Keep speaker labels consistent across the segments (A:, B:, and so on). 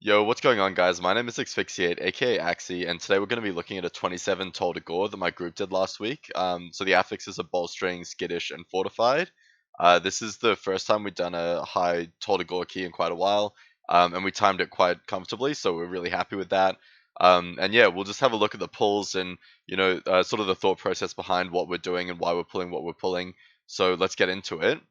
A: Yo, what's going on, guys? My name is Asphyxiate, aka Axie, and today we're going to be looking at a 27 Tol Dagor that my group did last week. So the affixes are Bolstering, Skittish, and Fortified. This is the first time we've done a high Tol Dagor key in quite a while, and we timed it quite comfortably, so we're really happy with that. And yeah, we'll just have a look at the pulls and, sort of the thought process behind what we're doing and why we're pulling what we're pulling. So let's get into it.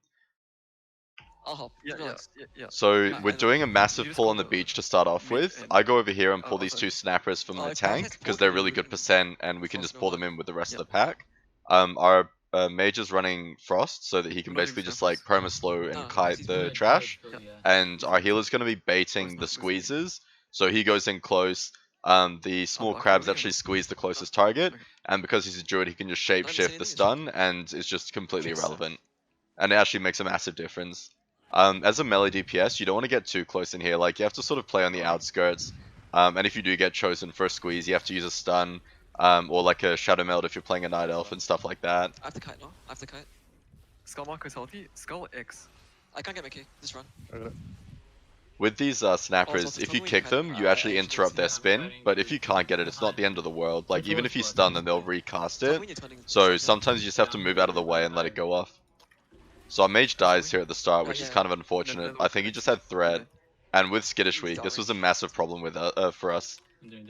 B: I'll help. Relax.
A: So
B: Yeah,
A: we're
B: I know.
A: doing a
C: You
A: massive
C: just
A: pull
C: go
A: on the
C: to
A: beach to start off
C: mid
A: with.
C: and-
A: I go over here and pull these
C: sorry.
A: two snappers from my
B: if
A: tank
B: that's
A: because
B: what
A: they're
B: you
A: really
B: do,
A: good percent and we can
B: Frost
A: just pull
B: no
A: them in with the rest
B: Yeah.
A: of the pack. Our mage is running Frost so that he can
C: Not even
A: basically just
C: snappers.
A: like perma slow and
B: No,
A: kite
D: He's
A: the
D: gonna
A: trash.
D: do it through, yeah.
A: And our healer's going to be baiting
C: Where's
A: the
C: the-
A: squeezes. So he goes in close. The small
C: back
A: crabs
C: early or
A: actually
C: no?
A: squeeze the closest target.
C: Okay.
A: And because he's a druid, he can just shape
B: Don't
A: shift
B: say
A: the
B: anything,
A: stun and it's just completely
B: Fix it.
A: irrelevant. And it actually makes a massive difference. As a melee DPS, you don't want to get too close in here. Like, you have to sort of play on the outskirts. And if you do get chosen for a squeeze, you have to use a stun, or like a shadow meld if you're playing a night elf and stuff like that.
B: I have to kite now. I have to kite.
C: Skull Mark is healthy. Skull X.
B: I can't get my kick. Just run.
A: With these snappers,
B: Also,
A: if you
B: totally
A: kick
B: kind of,
A: them, you actually
B: actually
A: interrupt their
D: see
A: spin.
D: that.
A: But if you can't get it, it's not the end of the world. Like, even if you stun them, they'll recast
B: Tell me
A: it.
B: when you're turning.
A: So sometimes you just have to move out of the way and let it go off. So our mage dies here at the start, which is kind of unfortunate. I think he just had threat. And with Skittish Week, this was a massive problem with for us.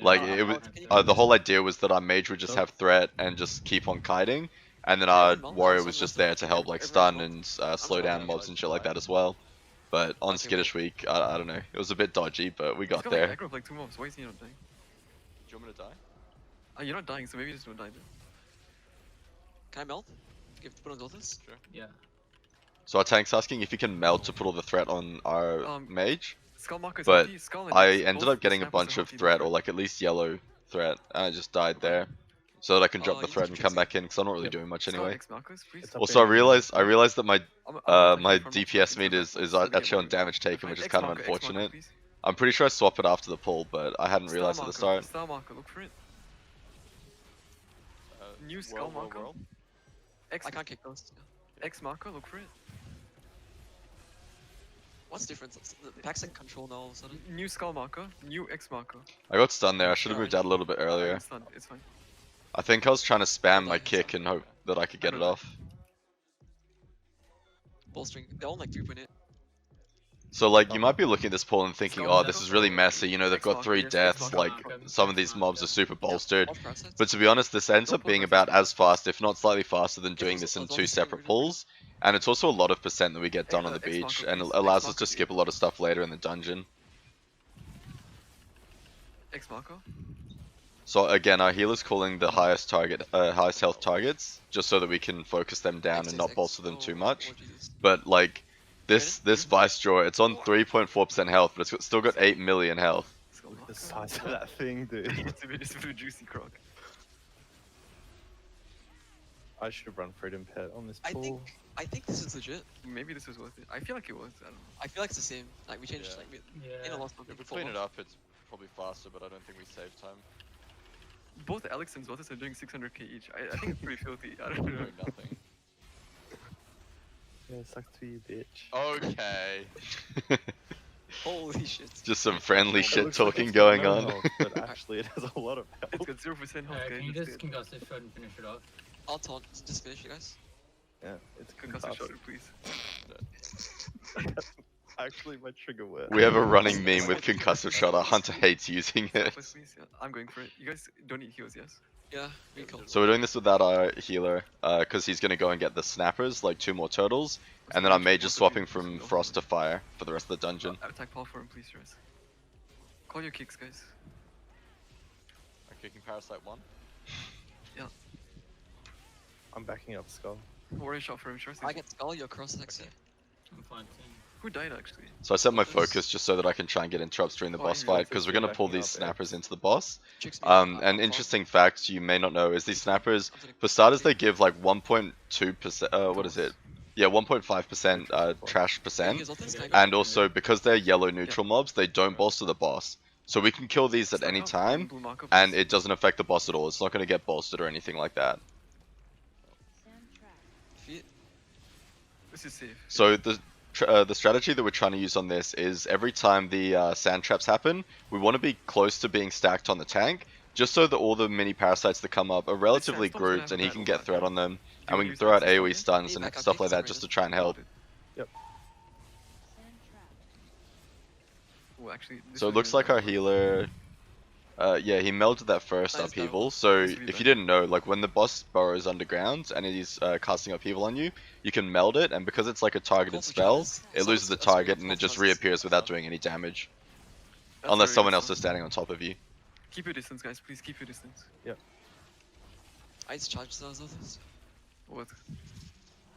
A: Like, it was, the whole idea was that our mage would just have threat and just keep on kiting, and then our warrior was just there to help like stun and slow down mobs and shit like that as well. But on Skittish Week, I don't know, it was a bit dodgy, but we got there.
C: Aggro like 2 mobs. Why is he not dying?
A: Do you want me to die?
C: You're not dying, so maybe you just don't die then.
B: Can I melt? Put on Goldless?
A: Sure.
D: Yeah.
A: So our tank's asking if you can melt to put all the threat on our mage,
C: Skull Mark is
A: but
C: healthy. Skull and
A: I
C: X.
A: ended
C: Both
A: up getting a
C: snappers
A: bunch
C: are
A: of
C: healthy,
A: threat,
C: don't
A: or like at least yellow threat, and I just died there. So that I can drop the
B: you
A: threat
B: can
A: and come
B: fix
A: back in, because I'm not really
E: Yep.
A: doing much
C: Skull
A: anyway.
C: X Marcus, please.
A: Also, I realized that my my
C: attacking from
A: DPS meter
C: outside.
A: is
C: Let me get
A: actually on
C: one.
A: damage taken, which is
C: X
A: kind of
C: marker, X marker,
A: unfortunate.
C: please.
A: I'm pretty sure I swap it after the pull, but I hadn't
C: Star
A: realized at the
C: marker,
A: start.
C: Star marker, look for it. New skull marker. X,
B: I can't kick those. Yeah.
C: X marker, look for it.
B: What's the difference? The pack's in control now all of a sudden.
C: New skull marker, new X marker.
A: I got stunned there. I should have moved out a little bit earlier.
C: It's fine, it's fine.
A: I think I was trying to spam my
B: It's
A: kick
B: fine.
A: and hope that I could get it off.
B: Bolstering. They're all like 3.8.
A: So like, you might be looking at this pull and thinking, oh, this is really messy. You know, they've got 3
C: X-Mark,
A: deaths. Like,
C: X-Mark.
A: some of these mobs are super bolstered.
B: Off crowd sets.
A: But to be honest, this ends up being about as fast, if not slightly faster, than doing this in 2 separate pulls. And it's also a lot of percent that we get done on the beach, and it allows us to skip a lot of stuff later in the dungeon.
C: X marker.
A: So again, our healer's calling the highest health targets, just so that we can focus them down and not bolster them too much. But like, this Vice Jaw, it's on 3.4% health, but it's still got 8 million health.
C: Skull marker.
E: The size of that thing, dude.
C: It's a bit juicy croc.
E: I should have run Freedom Pet on this
B: I
E: pool.
B: think this is legit.
C: Maybe this was worth it. I feel like it was. I don't know.
B: I feel like it's the same. Like we changed
A: Yeah.
B: like
D: Yeah.
B: in a lost
A: If we clean it up, it's probably faster, but I don't think we save time.
C: Both Alex and Zotis are doing 600k each. I think it's pretty filthy. I don't know.
A: Doing nothing.
E: Yeah, sucks to you, bitch.
A: Okay.
B: Holy shit.
A: Just some friendly
E: It
A: shit
E: looks like
A: talking
E: it's got
A: going
E: no
A: on.
E: health, but actually it has a lot of
C: It's
E: health.
C: got 0% health, guys.
D: Can you
C: it's
D: just
C: dead.
D: concussive shot and finish it off?
B: I'll taunt. Just finish it, guys.
E: Yeah, it's
C: Concussive shot, please.
E: Actually, my trigger works.
A: We have a running meme with concussive shot. Our hunter hates using it.
C: Selfless, please. Yeah, I'm going for it. You guys don't need heals, yes?
B: Yeah, recall.
A: So we're doing this without our healer, because he's gonna go and get the snappers, like 2 more turtles, and then our mage is swapping from frost to fire for the rest of the dungeon.
C: Attack power for him, please, Stress. Call your kicks, guys.
A: I'm kicking Parasite 1.
E: I'm backing up Skull.
C: Warrior shot for him, Stress.
B: I get skull, your cross next
C: Okay.
D: I'm fine.
C: Who died, actually?
A: So I set my focus just so that I can try and get interrupts during the
E: Oh,
A: boss
E: you
A: fight,
E: guys
A: because
E: are
A: we're gonna
E: backing
A: pull
E: up,
A: these
E: eh?
A: snappers into the boss.
B: Chicks me.
A: An interesting fact you may not know is these snappers, for starters, they give like 1.2%, what is it? Yeah, 1.5% trash percent. And also, because they're yellow neutral mobs, they don't bolster the boss. So we can kill these at any time, and it doesn't affect the boss at all. It's not going to get bolstered or anything like that.
C: This is safe.
A: So the strategy that we're trying to use on this is every time the sand traps happen, we want to be close to being stacked on the tank, just so that all the mini parasites that come up are relatively
C: sandstorm's gonna
A: grouped
C: have
A: and
C: a
A: he
C: bad
A: can get
C: overlap,
A: threat
C: yeah.
A: on them,
C: Do you
A: and we
C: wanna
A: can
C: use
A: throw out
C: Axis on
A: AoE
C: it?
A: stuns and
B: Back up,
A: stuff
B: take
A: like that
B: some
A: just to
B: reason.
A: try and help.
C: Oh, actually, this
A: So it
C: one
A: looks
C: is
A: like
C: not
A: our
C: working.
A: healer, yeah, he melted that first
B: Nice
A: upheaval.
B: double.
A: So
C: This would be
A: if you
C: bad.
A: didn't know, like when the boss burrows underground and he's casting upheaval on you, you can meld it, and because it's like a targeted
B: Call for
A: spell,
B: Travis.
A: it loses the
B: That's great.
A: target and
B: Call
A: it
B: for
A: just
B: Travis.
A: reappears without doing any damage,
C: That's
A: unless
C: very
A: someone
C: good
A: else
C: stuff.
A: is standing on top of you.
C: Keep your distance, guys. Please keep your distance.
B: I just charged those others.
C: What?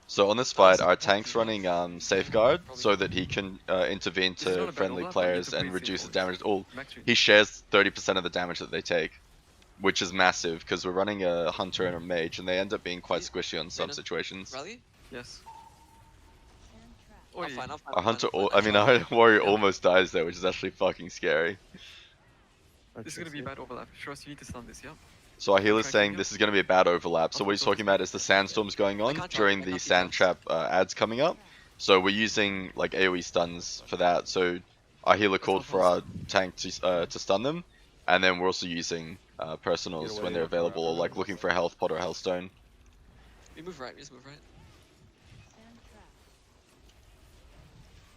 A: So on this
B: Oh,
A: fight,
B: so
A: our
B: Bolt
A: tank's
B: is not-
A: running Safeguard
B: probably
A: so
B: not.
A: that he can intervene
C: This is not
A: to
C: a bad
A: friendly
C: overlap, but you need
A: players
C: to
A: and
C: play safe
A: reduce the
C: always.
A: damage. Oh,
C: Max range.
A: he shares 30% of the damage that they take, which is massive because we're running a hunter and a mage, and they end up being quite
B: Ye-
A: squishy on some
B: Random.
A: situations.
B: Rally?
C: Yes.
B: I'm
C: Oi.
B: fine, I'm fine.
A: Our
B: I'm
A: hunter,
B: fine.
A: I mean,
B: tried.
A: our warrior
C: Yeah.
A: almost dies there, which is actually fucking scary.
C: This is gonna be bad overlap. Sure, you need to stun this, yeah?
A: So our healer's
C: Try
A: saying
C: keeping
A: this is going to be a bad overlap. So
C: I'll
A: what he's
C: focus
A: talking
C: on
A: about is the sandstorms going on
B: can't
A: during
B: try- I
A: the
B: can't do
A: sand
B: that.
A: trap ads coming up. So we're using like AoE stuns for that. So our healer called
B: not
A: for our tank to stun them, and then we're also using personals
E: Get
A: when
E: away
A: they're
E: from
A: available, or like
E: everyone.
A: looking for a health pot or a health stone.
B: We move right, we just move right.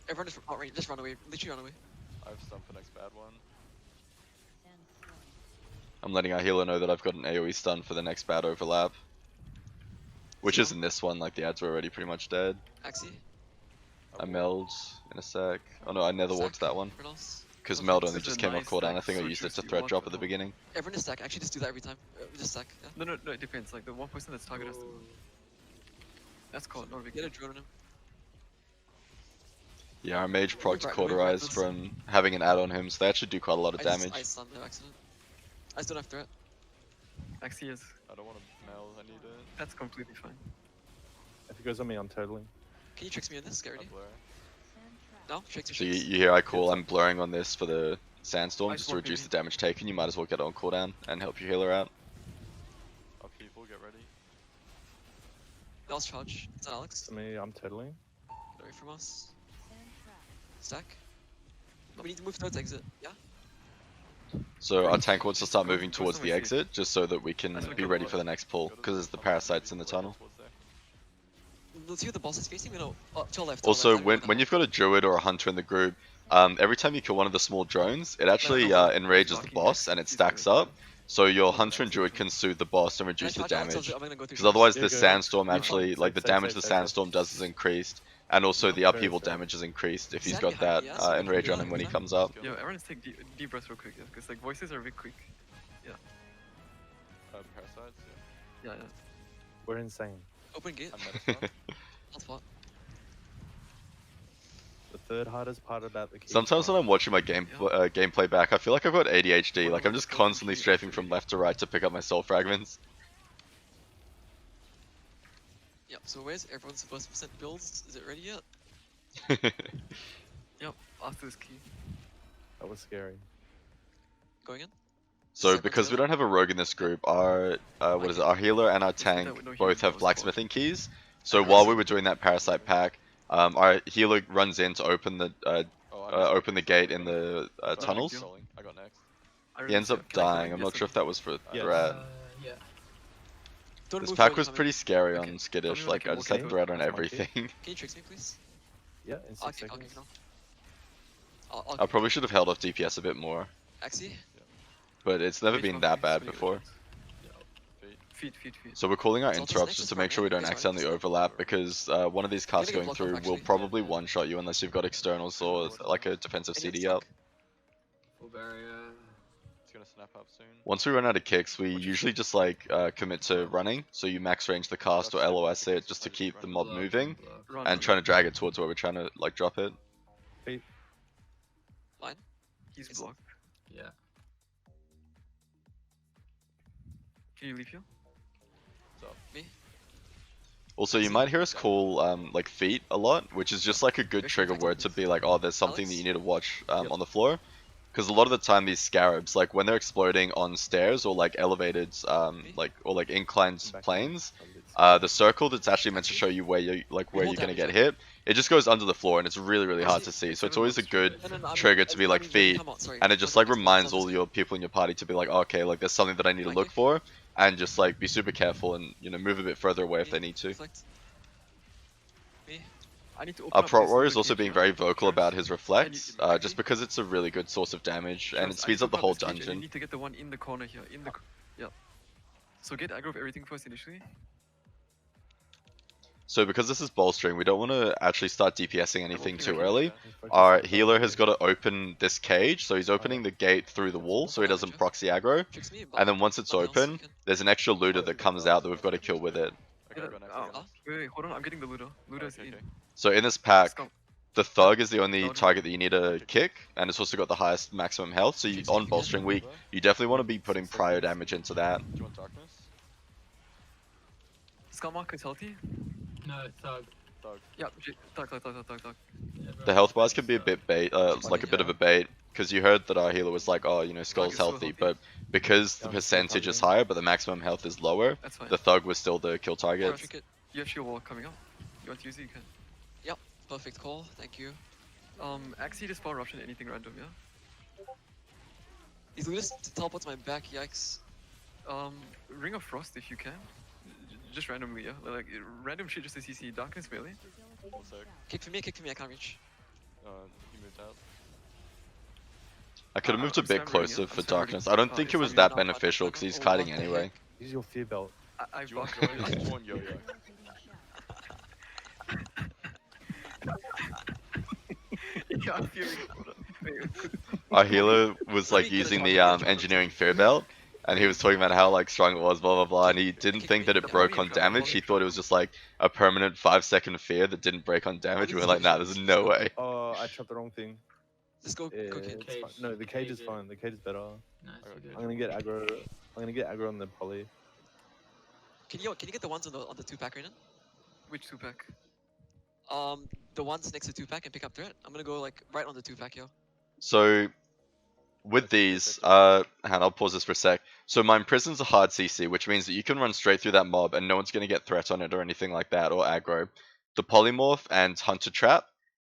B: Everyone just outright, just run away. Literally run away.
A: I have stun for next bad one. I'm letting our healer know that I've got an AoE stun for the next bad overlap. Which
B: So-
A: isn't this one, like the ads were already pretty much dead.
B: Axie.
A: I meld in a sec. Oh no, I nether
B: Stack.
A: walked that one.
B: Everyone else.
A: Because
B: Okay.
A: meld
C: This
A: only
C: is
A: just
C: a
A: came off
C: nice
A: cooldown. I
C: stack,
A: think I
C: so
A: used it to
C: juicy.
A: threat
C: What
A: drop
C: the
A: at the
C: hell?
A: beginning.
B: Everyone just stack. Actually, just do that every time. Just stack. Yeah.
C: No, it depends. Like the one person that's targeted us. That's called not a big
B: Get a
C: deal.
B: drone on him.
A: Yeah, our mage proc
B: Right,
A: cauterize
B: right,
A: from having an ad on him, so they actually do quite a lot of
B: I
A: damage.
B: stunned no accident. I still don't have threat.
C: Actually, yes.
A: I don't want to meld, I need it.
C: That's completely fine.
E: If he goes on me, I'm totaling.
B: Can you tricks me in this? Get ready. No? Tricks
A: So you,
B: tricks.
A: you hear I call, I'm blurring on this for the sandstorm
C: Nice
A: just to
C: one,
A: reduce
C: baby.
A: the damage taken. You might as well get it on cooldown and help your healer out. Upheaval, get ready.
B: Last charge. It's not Alex.
E: To me, I'm totaling.
B: Get away from us. Stack. Oh, we need to move towards exit. Yeah?
A: So our
C: Great.
A: tank wants to start
C: Go-
A: moving
C: go
A: towards the
C: somewhere safe.
A: exit, just so that we can
C: That's what
A: be
C: I
A: ready
C: got.
A: for the next pull, because there's the parasites in the tunnel.
B: Let's see what the boss is facing. We know. To our left.
A: Also,
B: left,
A: when you've got a druid or a hunter in the group, every time you kill one of the small drones, it actually
C: no,
A: enrages the
C: blocking
A: boss
C: X
A: and it
C: is
A: stacks
C: good.
A: up. So your
C: Oh,
A: hunter and
C: that's
A: druid
C: okay.
A: can soothe the boss and reduce the
B: Alex, I'm
A: damage.
B: gonna go through.
A: Because otherwise
E: Yeah,
A: the
E: go ahead.
A: sandstorm
E: You're
A: actually,
E: fine.
A: like the
E: Safe,
A: damage
E: safe,
A: the
E: safe,
A: sandstorm does is increased. And also the
E: Very
A: upheaval
E: safe.
A: damage is increased if he's
B: Stand
A: got
B: behind
A: that
B: me, yeah, so we can
A: enrage
B: do
A: on
B: that
A: him when he
B: every
A: comes up.
C: Yo, everyone just take deep breaths real quick, yeah, because like voices are a bit quick.
A: Parasites,
C: Yeah.
E: We're insane.
B: Open gate.
A: yeah.
B: Hotspot.
E: The third hardest part about the key.
A: Sometimes when I'm watching my gameplay back, I feel like I've got ADHD.
C: Well,
A: Like I'm
C: well,
A: just
C: well,
A: constantly
C: key
A: strafing
C: actually.
A: from left to right to pick up my soul fragments.
B: Yep. So where's everyone's first percent builds? Is it ready yet?
C: Yep. After this key.
E: That was scary.
B: Going in.
A: So
B: Separate
A: because we
B: healer.
A: don't have a rogue in this group, our what is it? Our healer and our tank
C: with no healing,
A: both
C: that
A: have
C: was
A: blacksmithing keys. So
B: Okay.
A: while we were doing that parasite pack, our healer runs in to open the gate in the tunnels.
C: deal.
A: I got next.
C: I
A: He
C: really
A: ends
C: see
A: up
C: it. Can I come
A: dying.
C: in?
A: I'm
C: Yes,
A: not sure if that was for
E: Yes.
A: threat.
D: Yeah.
B: Don't
A: This
B: move
A: pack
B: forward,
A: was
B: come in.
A: pretty scary
C: Okay.
A: on Skittish.
C: Tell me when I
A: Like
C: can
A: I just
C: walk
A: had
C: in.
A: threat on
E: That's my key.
A: everything.
B: Can you tricks me, please?
E: Yeah, in 6
B: Okay,
E: seconds.
B: no. I'll
A: I probably should have held off DPS a bit more,
B: Axie.
A: but it's never
C: Wait
A: been
C: for
A: that
C: me,
A: bad
C: so you
A: before.
C: Feet.
A: So we're calling our
B: It's all just
A: interrupts
B: next
A: just
B: to
A: to make sure we
B: front,
A: don't
B: right?
A: accidentally
B: It's fine.
A: overlap, because one of these casts
B: Gonna
A: going
B: get blocked
A: through
B: off,
A: will
B: actually.
A: probably one-shot you unless you've got externals or like a defensive
B: And it's
A: CD up.
B: stuck.
D: Full barrier.
A: It's gonna snap up soon. Once we run out of kicks, we usually just like commit to running, so you max range the cast or LOS it just to keep the mob
D: Block,
A: moving,
D: block.
C: Run,
A: and
C: run.
A: trying to drag it towards where we're trying to like drop it.
B: Line.
C: He's
B: Is-
C: blocked.
D: Yeah.
C: Can you leave here?
B: Me.
A: Also, you might hear us call like feet a lot, which is just like a good
B: Very
A: trigger
B: protective.
A: word to be like, oh, there's something that
B: Alex?
A: you need to watch
E: Yep.
A: on the floor. Because a lot of the time these scarabs, like when they're exploding on stairs or like elevated, like inclined
E: Back
A: planes,
E: in.
A: the circle that's actually meant to show you where you where
B: hold
A: you're gonna
B: damage,
A: get
B: right?
A: hit, it just goes under the floor and it's really hard to see. So it's always a good trigger to be like feed, and it just like reminds all your people in your party to be like, oh, okay, like there's something that I need to look for, and just like be super careful and move a bit further away if they need to.
C: I need to open
A: Our
C: up
A: Pro
C: this
A: Warrior is
C: little
A: also
C: cage
A: being
C: here.
A: very vocal about his reflects,
C: okay.
A: just because it's a really good source of damage and it
C: Trust, I
A: speeds
C: need
A: up
C: to
A: the
C: open
A: whole
C: this cage and You
A: dungeon.
C: need to get the one in the corner here. Yeah. So get aggro of everything first initially.
A: So because this is bolstering, we don't want to actually start DPSing anything
C: Okay,
A: too
C: okay.
A: early. Our healer has got to open this cage, so he's opening the gate through the wall so he doesn't proxy aggro. And then once it's open, there's an extra looter that comes out that we've got to kill with it.
C: Wait, hold on, I'm getting the looter. Looter's in.
A: So in this pack,
C: Scum.
A: the thug is the only
C: Loading.
A: target that you need to kick, and it's also got the highest maximum health. So on bolstering week, you definitely want to be putting prior damage into that.
F: Do you want darkness?
C: Skull mark is healthy.
D: No, thug.
C: Yeah, talk.
A: The health bars can be a bit bait, like a bit of a bait, because you heard that our healer was like, oh, you know, Skull's
C: is so
A: healthy,
C: healthy.
A: but because the percentage is higher, but the maximum health is lower,
C: That's fine.
A: the thug was still the kill target.
C: You have shield wall coming up. You want to use it, you can.
B: Perfect call, thank you.
C: Axie, dispel eruption, anything random, yeah?
B: These looters teleport to my back, yikes.
C: Ring of Frost if you can. Just randomly, yeah? Like, random shit just to CC. Darkness melee.
B: Kick for me, I can't reach.
F: He moved out.
A: I could have moved a
C: I'm
A: bit
C: spamming
A: closer
C: it,
A: for
C: I'm spamming
A: darkness.
C: it.
A: I don't
C: Oh,
A: think
C: it's
A: it was
C: fine,
A: that
B: you're not
A: beneficial
B: bad.
A: because he's
B: Oh,
A: kiting
B: what the
A: anyway.
B: heck?
E: Use your fear belt.
C: I
F: Do you want
C: blocked
F: yo-yo? Do you want yo-yo?
C: Yeah, I'm fearing. Wait,
A: Our healer was like using the engineering fear belt, and he was talking about how like strong it was, blah blah blah, and he didn't think that it broke on damage. He thought it was just like a permanent 5-second fear that didn't break on damage. We were like, nah, there's no way.
E: Oh, I chopped the wrong thing.
B: Let's go,
E: Yeah,
B: go kid.
E: it's fine. No, the cage is fine. The cage is better.
D: Nice, we're good.
E: I'm gonna get aggro. I'm gonna get aggro on the poly.
B: Can you get the ones on the 2-pack right now?
C: Which 2-pack?
B: The ones next to 2-pack and pick up threat. I'm gonna go like right on the 2-pack, yo.
A: So with these, hang on, I'll pause this for a sec. So my imprison's a hard CC, which means that you can run straight through that mob and no one's going to get threat on it or anything like that, or aggro. The polymorph and hunter trap,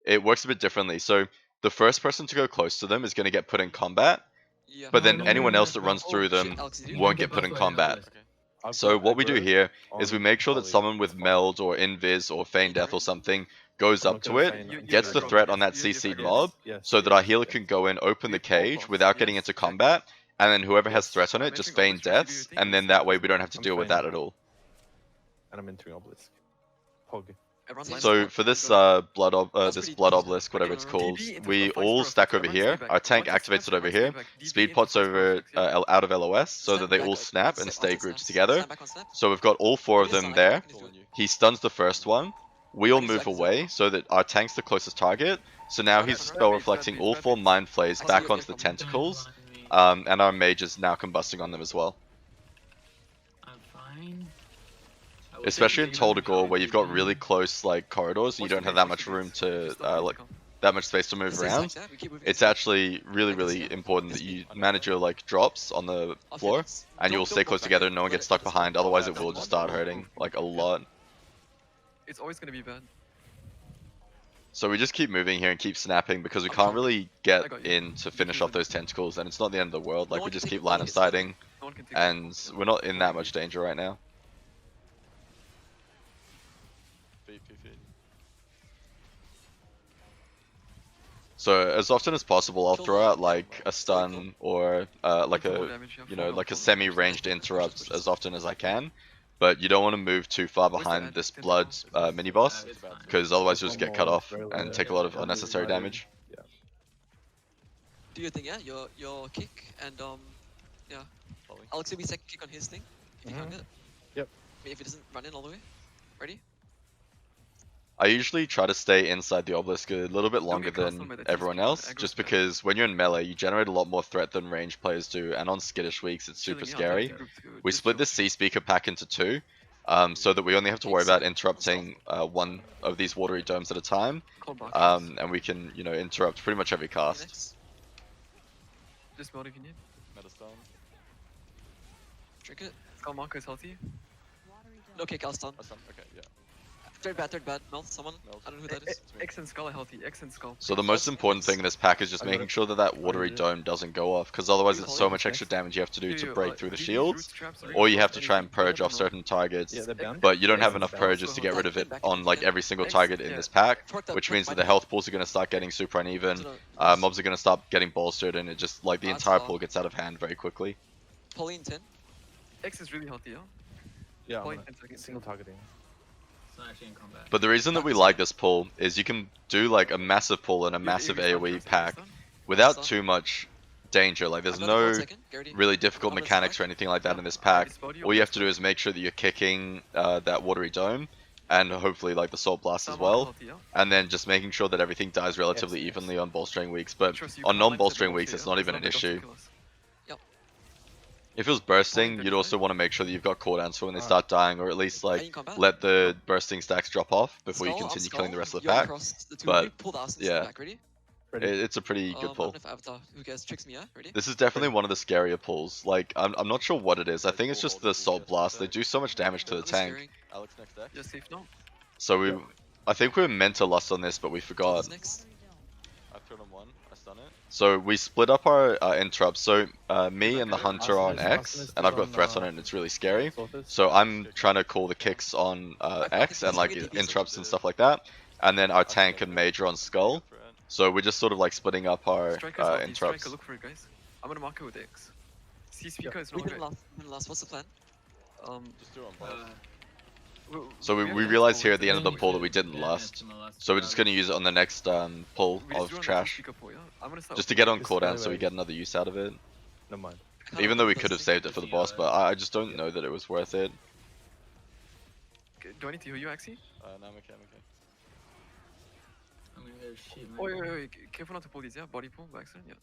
A: it works a bit differently. So the first person to go close to them is going to get put in combat,
B: Yeah.
A: but then
D: no,
A: anyone
D: no,
A: else that
D: no.
A: runs through
B: shit,
A: them
B: Alex, did you?
A: won't get put in combat.
E: I've
A: So
E: got
A: what we do
E: aggro
A: here is we
E: on
A: make sure that
E: poly.
A: someone with
E: It's fine.
A: meld or invis or feign death or something goes
E: I'm
A: up
E: not
A: to
E: gonna
A: it,
E: feign it.
A: gets the
C: Yeah,
A: threat on that
C: yeah,
A: CC'd
C: yeah,
A: mob,
E: Yes,
A: so that our healer
E: yes.
A: can go in, open the
C: We all
A: cage
C: boss,
A: without getting
C: yes,
A: into
C: check.
A: combat, and then whoever has
E: Yes.
A: threat on it
C: I'm
A: just
C: entering
A: feign
C: obelisk,
A: deaths,
C: do you
A: and
C: think?
A: then that way we don't have to
E: I'm
A: deal with
E: feigning
A: that at
E: that.
A: all.
E: And I'm entering obelisk. Pog.
B: Everyone's lined
A: So
B: up.
A: for this
B: Go.
A: blood
B: That's
A: this
B: pretty
A: blood
B: decent.
A: obelisk, whatever it's
B: DB
A: called,
C: DB into
A: we
C: the fight
A: all
C: for
A: stack
C: affix.
A: over
C: Everyone
A: here.
C: stay back.
A: Our tank
C: Once it
A: activates
C: snaps,
A: it over
C: everyone stay
A: here.
C: back. DB
A: Speed
C: into
A: pots
C: fight for
A: over
C: affix, yeah.
A: out of LOS so
B: Stand
A: that they
B: back
A: all
B: on
A: snap and
B: snap,
A: stay
B: on
A: grouped
B: snaps.
A: together.
B: Stand back on snap.
A: So we've got all four of
B: Maybe
A: them
B: stun, I
A: there.
B: can do it.
A: He stuns the first one. We all
B: I can do
A: move
B: it, I can do
A: away so that our tank's the closest target. So now
B: Front,
A: he's
B: front,
A: spell
C: front.
A: reflecting
C: Bad
A: all
C: beats,
A: 4
C: bad
A: mind flays
B: I see
A: back
B: you,
A: onto
B: yeah,
A: the
B: come on.
A: tentacles,
D: Don't mind me.
A: and our mage is now combusting on them as well.
D: I'm fine. I will
A: Especially in
D: take
A: Tol
D: them
A: Dagor,
D: out
A: where you've got
D: again.
A: really close like corridors, and you
C: Watch
A: don't
C: the
A: have
C: base,
A: that
C: watch
A: much
C: the
A: room
C: base.
A: to
C: Just don't
A: like
C: come.
A: that much space to move
B: This is
A: around.
B: like that, we keep moving
A: It's
B: this way.
A: actually really,
B: Like this,
A: really
B: yeah.
A: important
B: This
A: that you
B: beat.
A: manage your like drops on the
B: Off
A: floor,
B: hits.
A: and you'll
B: Don't
A: stay
B: walk
A: close
B: back
A: together
B: in.
A: and no one
B: Let
A: gets
B: it-
A: stuck
B: let it
A: behind.
B: go.
A: Otherwise,
B: Back
A: it will
B: on
A: just
B: one.
A: start hurting like a lot.
C: It's always gonna be bad.
A: So we just keep moving here and keep snapping because we
C: I'm
A: can't
C: trying-
A: really
C: I
A: get
C: got you.
A: in to finish
C: Defuse
A: off
C: it.
A: those tentacles, and it's not the end of the world. Like
B: No
A: we
B: one
A: just
B: can
A: keep
B: take- no
A: line
B: one
A: of
B: can take it.
A: sighting,
C: No one can take it.
A: and we're not in that much danger right now.
F: Feet.
A: So as often as possible, I'll
B: Kill
A: throw
B: the-
A: out like a stun or like
C: Full
A: a
C: damage, yeah,
A: you
C: full
A: know
C: on,
A: like a
C: full on.
A: semi-ranged interrupt as often as I can, but you don't want to move too far
C: Where's the
A: behind
C: ad-
A: this
C: tentacle?
A: blood mini boss,
D: It's fine.
A: because otherwise you'll
E: There's
A: just get
E: one
A: cut
E: more,
A: off
E: very
A: and
E: low.
A: take a lot of
D: Yeah,
A: unnecessary
E: divided.
A: damage.
B: Do your thing, yeah? Your kick and yeah.
F: Volley.
B: Alex will be second kick on his thing. If you
E: Mhm.
B: can't get it.
E: Yep.
B: I mean, if he doesn't run in all the way. Ready?
A: I usually try to stay inside the obelisk a little bit longer
C: get cast on
A: than
C: by the
A: everyone
C: TSP,
A: else,
C: aggro's
A: just
C: bad.
A: because when you're in melee, you generate a lot more threat than ranged players do, and on skittish weeks, it's super
C: Chilling, yeah,
A: scary.
C: group to-
A: We
C: just
A: split
C: chill.
A: this C speaker pack into 2, so that we only have to worry about interrupting one of these watery domes at a time,
C: Call back.
A: and we can, you know, interrupt pretty much every cast.
B: Next.
C: Just meld if you need.
F: Metastone.
B: Drink it.
C: Skull marker is healthy.
B: No kick, I'll stun.
F: Oh, stun. Okay, yeah.
B: Third bad. Melt, someone.
F: Melt.
B: I don't know who that is.
F: It's me.
C: X and Skull are healthy. X and Skull.
A: So the most important thing in this pack is just
E: I got
A: making
E: it.
A: sure that that watery
E: it.
A: dome doesn't go off, because otherwise it's so
C: Polly,
A: much extra
E: next.
A: damage you have to do to break through the
C: Do these
A: shields,
C: roots, traps,
A: or you
C: rings,
A: have to try and
C: anything,
A: purge
C: you
A: off
C: never know.
A: certain targets.
E: Yeah, they're bound.
A: But you don't have
E: X
A: enough
E: is bound.
A: purges to get rid of it
B: Back
A: on like every single
C: X,
A: target in
C: yeah.
A: this pack,
B: Torque that,
A: which
B: torque
A: means that
B: my
A: the health pools are going to start getting super uneven. Mobs are going to stop getting bolstered, and it just like the
B: That's
A: entire
B: all.
A: pool gets out of hand very quickly.
B: Polly in 10.
C: X is really healthy, yeah?
E: Yeah, I'm
C: Polly
E: gonna-
C: 10 seconds.
E: single targeting.
D: It's not actually in combat.
A: But the reason that we like this pull is you can do like a massive pull and a
C: Yeah,
A: massive
C: AoE stun,
A: AoE
C: first,
A: pack
C: stun.
A: without
B: Stun.
A: too much danger. Like there's
B: I've got a
A: no
B: second. Garrity.
A: really difficult
B: I'm gonna
A: mechanics or
B: strike.
A: anything like that
C: Yeah,
A: in this
C: I
A: pack.
C: dispelled you
A: All
C: on
A: you
C: this
A: have to do is make sure that you're kicking that watery dome, and hopefully like the soul blast as
C: Some are
A: well,
C: healthy, yeah?
A: and then just making sure that everything dies relatively
E: Yes, yes.
A: evenly on bolstering weeks. But
C: Trust you
A: on
C: can't like
A: non-bolstering
C: set
A: weeks,
C: them
A: it's
C: off
A: not
C: here,
A: even an
C: it's not
A: issue.
C: enough to kill us.
A: If it was bursting,
C: Point
A: you'd also want to make sure that you've got cooldowns for when they
E: Ah.
A: start dying, or at least
B: Are you
A: like
B: in combat?
A: let the bursting stacks drop off before you
B: Skull, I'm
A: continue
B: Skull,
A: killing the rest of the
B: you're
A: pack.
B: across the two
A: but,
B: of you, pull the Arsons
A: yeah.
B: back. Ready?
E: Ready?
A: It's a pretty good
B: I
A: pull.
B: don't know if Avatar, who cares, tricks me, yeah? Ready?
A: This is definitely one of the scarier pulls. Like, I'm not sure what it is. I think it's just the Salt Blast. They do so much damage to the
B: This
A: tank.
B: hearing.
F: Alex next deck.
C: You're safe now.
A: So we,
E: Yeah.
A: I think we were meant to lust on this, but we forgot.
B: Who's next?
F: I thrown him one. I stun it.
A: So we split up our interrupts. So me and the
C: Okay.
A: hunter are on
E: Arsonist-
A: X,
E: Arsonist
A: and I've
E: is
A: got
E: on,
A: threats on it, and it's really scary.
E: Sorted.
A: So I'm trying to call the kicks on X and like interrupts and stuff like that, and then our tank and major on Skull.
F: Threat.
A: So we're just sort of like splitting up our
C: Striker's healthy.
A: interrupts.
C: Striker, look for it, guys. I'm gonna mark it with X. C speaker is
B: We
C: not
B: didn't
C: right.
B: last. We didn't last. What's the plan?
F: Just do it on both.
A: So we
C: have
A: realized
C: X
A: here at the
C: pull,
A: end of the
C: we
A: pull
C: should-
A: that we didn't
D: Yeah,
A: lust.
D: it's in the last
A: So we're just gonna use it on the next pull
C: we just
A: of
C: do it on the
A: trash,
C: speaker pull, yeah? I'm gonna start
A: just
C: with
A: to get on
E: This
A: cooldown
E: way,
A: so we
E: wait.
A: get another use out of it.
E: Never mind.
B: I can't
A: Even though we
B: remember
A: could have
B: this
A: saved it for the boss, but I just don't know that it was worth it.
C: Okay, do I need to heal you, Axie?
F: No, I'm okay, I'm okay.
D: I'm gonna go shoot my
C: Oh, wait. Careful not to pull these, yeah? Body pull, by accident, yeah.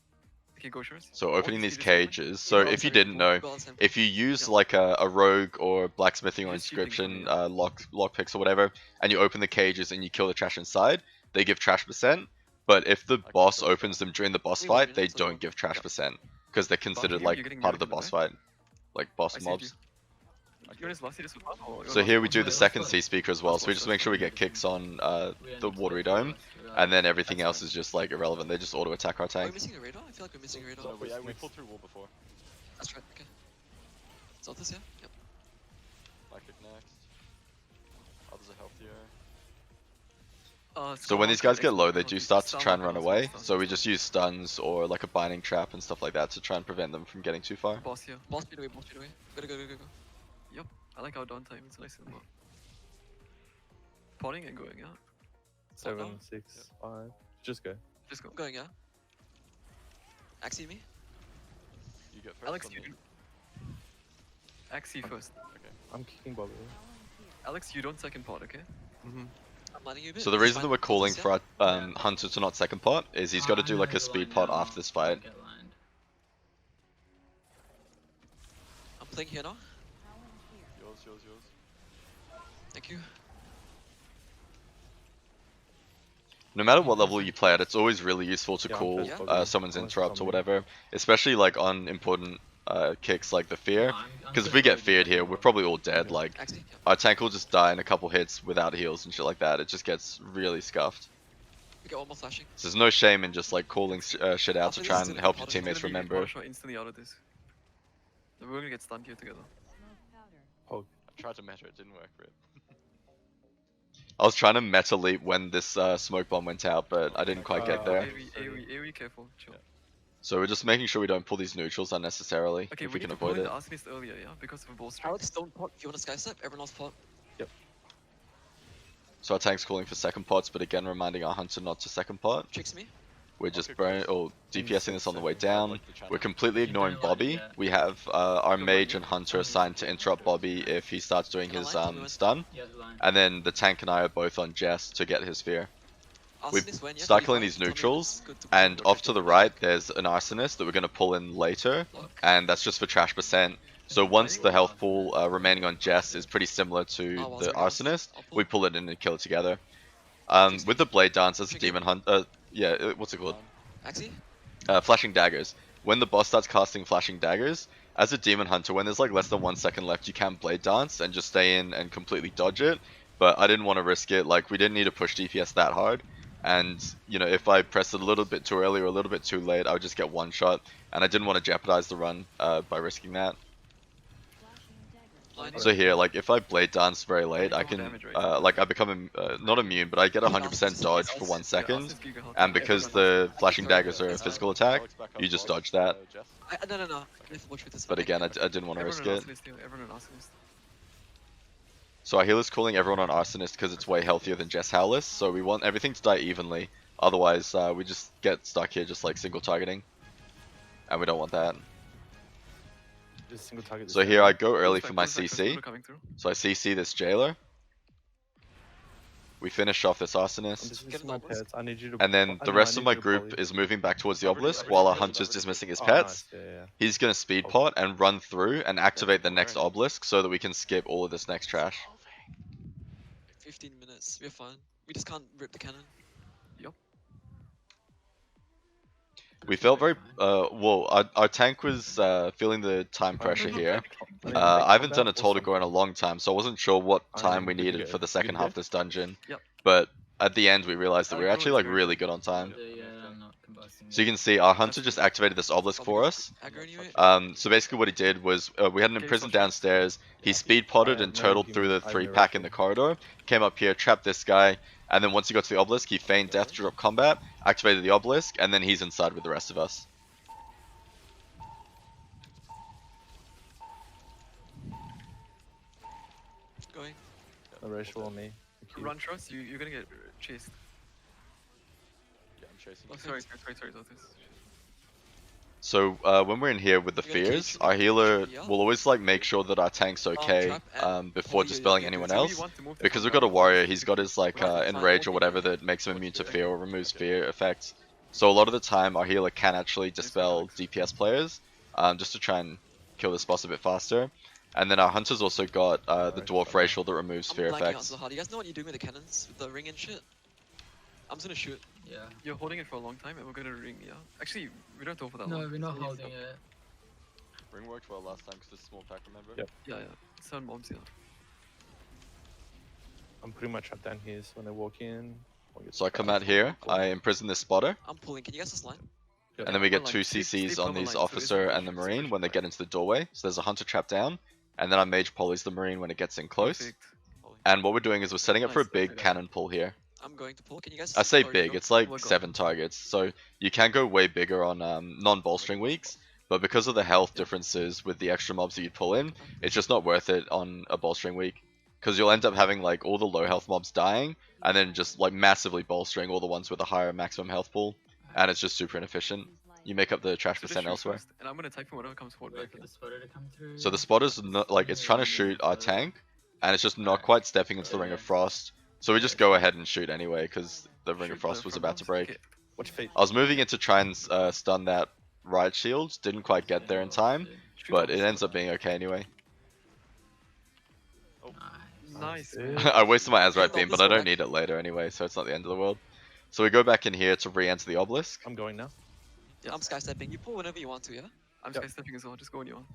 C: Okay, go Shores.
A: So opening
C: Just
A: these
C: keep it simple.
A: cages. So
B: Go
A: if you
B: outside,
A: didn't know,
B: go outside.
A: if you use
C: Yeah.
A: like a rogue or blacksmithing or
C: Just keep things
A: inscription
C: coming,
A: lock picks or whatever, and you open the cages and you kill the trash inside, they give trash percent. But if the
F: can
A: boss
F: kill
A: opens them during the boss
B: We won't
A: fight,
B: do
A: they
B: that, so
A: don't give trash
C: yeah.
A: percent because they're considered
C: here, you're
A: like
C: getting
A: part of the
C: muted,
A: boss
C: right?
A: fight, like boss
C: I saved
A: mobs.
C: you. You want to last this one? Or
A: So
C: last
A: here we
C: one?
A: do the
D: let's
A: second
D: go.
A: C speaker as well.
C: Let's
A: So we
C: go,
A: just
C: let's
A: make sure we
D: go.
A: get kicks on
D: We
A: the
D: don't
A: watery
D: play
A: dome,
D: first,
A: and then everything
C: That's
A: else
C: fine.
A: is just like irrelevant. They just auto attack our
B: Are we
A: tank.
B: missing a radar? I feel like we're missing a radar.
F: So we pulled through wall before.
B: That's right. Okay. Is that this? Yeah. Yep.
F: My kick next. Others are healthier.
A: So when these guys get low, they do start to try and run away. So we
C: just
A: just use stuns or like a binding trap and stuff like that to try and prevent them from getting too far.
C: boss here.
B: Boss speed away. Boss speed away. Go.
C: I like our downtime. It's nice and well. Potting and going, yeah.
E: 7, 6, 5. Just go.
C: Just go.
B: I'm going. Yeah. Axie me.
F: You get first.
C: Alex,
F: or
C: you
F: me?
C: do. Axie first.
E: I'm kicking Bobby.
C: Alex, you don't second pot, okay?
E: Mm-hmm.
B: I'm letting you a bit.
A: So the
B: It's
A: reason that
B: fine.
A: we're calling
B: Boss,
A: for our
D: Yeah.
A: Hunter to not second pot is he's got to do like a speed pot after this fight.
D: Get lined.
B: I'm playing here now.
F: Yours.
B: Thank you.
A: No matter what level you play at, it's always really useful to
E: Yeah, I'm
A: call
E: first,
B: Yeah.
E: Bobby.
A: someone's
E: I'm
A: interrupt or
E: coming.
A: whatever, especially like on important kicks like the fear.
D: I'm
A: Because if
D: just
A: we get
D: gonna
A: feared
D: do
A: here,
D: that.
A: we're probably all dead. Like
B: Axie. Yep.
A: our tank will just die in a couple hits without heals and shit like that. It just gets really scuffed.
B: We get one more flashing.
A: So there's no shame in just like calling shit out to
B: After
A: try
B: this
A: and
B: is
A: help
B: gonna
A: your
B: be
A: teammates
C: It's gonna be
A: remember.
C: one shot instantly out of this. Then we're gonna get stunned here together.
E: Pog.
F: I tried to measure it, didn't work for it.
A: I was trying to meta leap when this smoke bomb went out, but I didn't quite get there.
C: AoE, careful. Chill.
F: Yeah.
A: So we're just making sure we don't pull these neutrals unnecessarily
C: Okay,
A: if
C: we
A: we
C: need
A: can
C: to pull
A: avoid
C: in
A: it.
C: the Arsonist earlier, yeah? Because of a bolstering.
B: Alex, don't pot. If you want to sky step, everyone else pot.
A: So our tank's calling for second pots, but again reminding our hunter not to second pot.
B: Tricks me.
A: We're just burn or DPSing this on the way down. We're
F: Like
A: completely
D: You
A: ignoring
D: don't like
A: Bobby.
D: that.
A: We have our
C: Good
A: mage
C: one,
A: and hunter assigned to interrupt Bobby if he starts doing
B: Can I
A: his
B: line? Tell me when.
A: stun,
D: Yeah, the line.
A: and then the tank and I are both on Jess to get his fear. We've
B: Arsonist when, yeah,
A: start
B: 45,
A: killing these
B: tell me when
A: neutrals,
B: it's good to
A: and
B: pull.
A: off to the right there's an arsonist that we're gonna pull in later,
B: Block.
A: and that's just for trash percent. So once the health pool remaining on Jess is pretty similar to
B: Oh, well,
A: the
B: sorry, guys.
A: arsonist,
B: I'll pull.
A: we pull it in and kill it together. With the blade dance as a demon hunter, what's it called?
B: Axie?
A: Flashing daggers. When the boss starts casting flashing daggers, as a demon hunter, when there's like less than 1 second left, you can blade dance and just stay in and completely dodge it. but I didn't want to risk it. Like, we didn't need to push DPS that hard. And, you know, if I pressed it a little bit too early or a little bit too late, I would just get one shot. And I didn't want to jeopardize the run by risking that. So here, like, if I blade dance very late, I can, like, I become, not immune, but I get 100% dodge for 1 second. And because the flashing daggers are a physical attack, you just dodge that.
B: No. Watch with this.
A: But again, I didn't want to risk it.
C: Everyone on Arsonist.
A: So our healer's calling everyone on Arsonist because it's way healthier than Jess Howless, so we want everything to die evenly. Otherwise, we just get stuck here just like single targeting. And we don't want that.
E: Just single target.
A: So here I go early for my
C: Full
A: CC.
C: coming through.
A: So I CC this jailer. We finish off this
E: I'm
A: Arsonist.
E: just
B: Get
E: missing my
B: an obelisk.
E: pets. I need you to.
A: And then the rest of my group is moving back towards the obelisk while our hunter's dismissing his pets.
E: Nice. Yeah.
A: He's going to speed pot and run through and activate the next obelisk so that we can skip all of this next trash.
B: 15 minutes. We're fine. We just can't rip the cannon.
A: We felt very, well, our tank was feeling the time pressure here. I haven't done a Tol Dagor in a long time, so I wasn't sure what time we needed for the second half of this dungeon.
C: Yep.
A: But at the end, we realized that we were actually like really good on time. So you can see our hunter just activated this obelisk for us.
B: Aggro anyway.
A: So basically what he did was, we had an imprisoned downstairs, he speed potted and turtled through the 3-pack in the corridor, came up here, trapped this guy, and then once he got to the obelisk, he feigned death to drop combat, activated the obelisk, and then he's inside with the rest of us.
B: Going.
E: No racial on me.
C: Run trust, you're gonna get chased.
F: Yeah, I'm chasing.
C: Oh, sorry, Zotis.
A: So when we're in here with the
B: You gotta
A: fears,
B: cage
A: our healer
B: yeah.
A: will always like make sure that our tank's okay
B: trap and
A: before
B: yeah,
A: dispelling
B: yeah,
A: anyone
C: So you
A: else.
C: want to move the
A: Because we've
C: front
A: got a
C: line.
A: warrior, he's got his like
B: Right,
A: enrage or
B: fine.
A: whatever that makes him immune to fear or removes fear effects. So a lot of the time our healer can actually dispel DPS players, just to try and kill this boss a bit faster. And then our hunter's also got the dwarf racial that removes
B: I'm
A: fear
B: blanking out
A: effects.
B: so hard. You guys know what you're doing with the cannons? With the ring and shit? I'm just gonna shoot.
D: Yeah.
C: You're holding it for a long time and we're gonna ring, yeah? Actually, we don't hold for that
D: No,
C: long.
D: we're not
C: So we
D: holding
C: stop.
D: it.
F: Ring worked well last time because it's a small pack, remember?
E: Yep.
C: Yeah. 7 bombs, yeah.
E: I'm putting my trap down here, so when they walk in.
A: So I come out here, I imprison this spotter,
B: I'm pulling. Can you guys just line?
A: and then we get
C: Line,
A: 2
C: stay-
A: CCs
C: stay
A: on
C: plumber
A: these
C: line, so
A: officer
C: it's
A: and the
C: push
A: marine when they
C: back.
A: get into the doorway. So there's a hunter trap down, and then our mage polys the marine when it gets in close.
C: Perfect.
A: And what we're doing is we're setting up for a
C: Nice,
A: big
C: okay.
A: cannon pull here.
B: I'm going to pull. Can you guys?
A: I say
B: already
A: big,
B: go?
A: it's like
C: Oh my God.
A: 7 targets, so you can go way bigger on non-bolstering weeks, but because of the health differences with the extra mobs that you'd pull in, it's just not worth it on a bolstering week. Because you'll end up having like all the low health mobs dying, and then just like massively bolstering all the ones with a higher maximum health pool, and it's just super inefficient. You make up the trash
C: So just
A: percent
C: shoot
A: elsewhere.
C: first, and I'm gonna type in whatever comes forward
D: Wait
C: back
D: for
C: here.
D: the spotter to come through.
A: So the spotter's not, like, it's trying to shoot our tank, and it's just not quite stepping into the Ring of Frost. So we just go ahead and shoot anyway, because the Ring of
C: Shoot
A: Frost
C: the
A: was
C: front
A: about to
C: bombs,
A: break.
C: okay.
E: Watch feet.
A: I was moving in to try and stun that right shield, didn't quite get there in time,
C: Shoot
A: but
C: bombs.
A: it ends up being okay anyway.
C: Nice.
E: Nice.
A: I wasted my Azerite
B: Yeah,
A: Beam,
B: this
A: but I
B: will
A: don't
B: back.
A: need it later anyway, so it's not the end of the world. So we go back in here to re-enter the obelisk.
E: I'm going now.
C: Yes.
B: I'm sky stepping. You pull whenever you want to, yeah?
C: I'm
E: Yep.
C: sky stepping as well, just go on your own.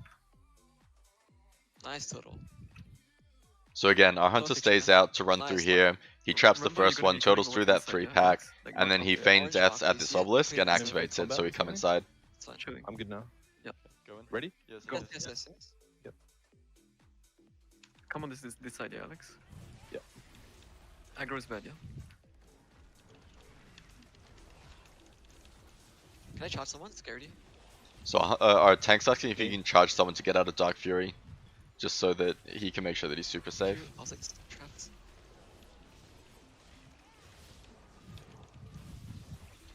B: Nice turtle.
A: So again, our hunter
B: Perfect
A: stays
B: shot.
A: out to run
B: Nice
A: through
B: one.
A: here. He traps the
C: Remember, you're
A: first
C: gonna
A: one,
C: be coming
A: turtles
C: over
A: through
C: to
A: that
C: the side,
A: 3-pack,
C: yeah? Like,
A: and then
C: right
A: he
C: top
A: feigned
B: Orange
A: deaths
B: rock,
A: at
B: you
A: this
B: see it?
A: obelisk and
B: Please.
A: activates it, so we
E: Combat
A: come
E: for me?
A: inside.
B: It's fine.
C: Chilling.
E: I'm good now.
F: Go in.
E: Ready?
F: Yes,
B: Yes,
F: yes.
B: yes, yes.
C: Come on this side, yeah, Alex?
E: Yep.
C: Aggro is bad, yeah?
B: Can I charge someone? Scaredy.
A: So our tank's asking if he can charge someone to get out of Dark Fury, just so that he can make sure that he's super safe.
B: Shoot. I was like, trapped.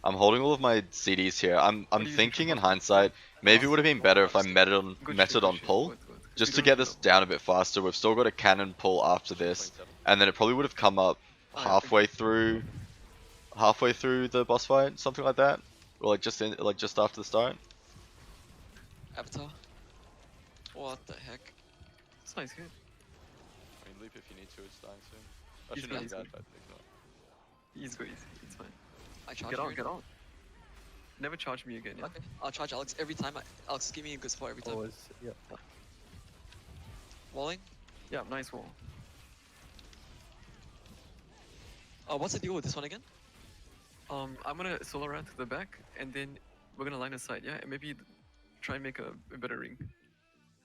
A: I'm holding all of my CDs here. I'm
C: What do you
A: thinking in
C: think?
A: hindsight, maybe it would have been better if I meted on
C: Good
A: meted
C: shit,
A: on
C: good shit.
A: pull,
C: Good, good. 'Cause
A: just
C: we
A: to
C: don't
A: get
C: do
A: this
C: that.
A: down a bit faster. We've still got a cannon pull after this,
F: 27.
A: and then it probably would have come up
C: Alright,
A: halfway through the boss fight, something like that, or like just after the start.
B: Avatar. What the heck?
C: It's nice, yeah.
F: I mean, leap if you need to, it's dying soon. I
C: He's
F: should not
C: good,
F: be
C: he's
F: bad, but ignore.
C: He's good, it's fine.
B: I charge
C: Get
B: you.
C: out, get out. Never charge me again, yeah?
B: Okay. I'll charge Alex every time. Alex, give me a good spot every time.
E: Always. Yeah.
B: Walling.
C: Yeah, nice wall.
B: What's the deal with this one again?
C: I'm gonna solo around to the back, and then we're gonna line aside, yeah? And maybe try and make a better ring.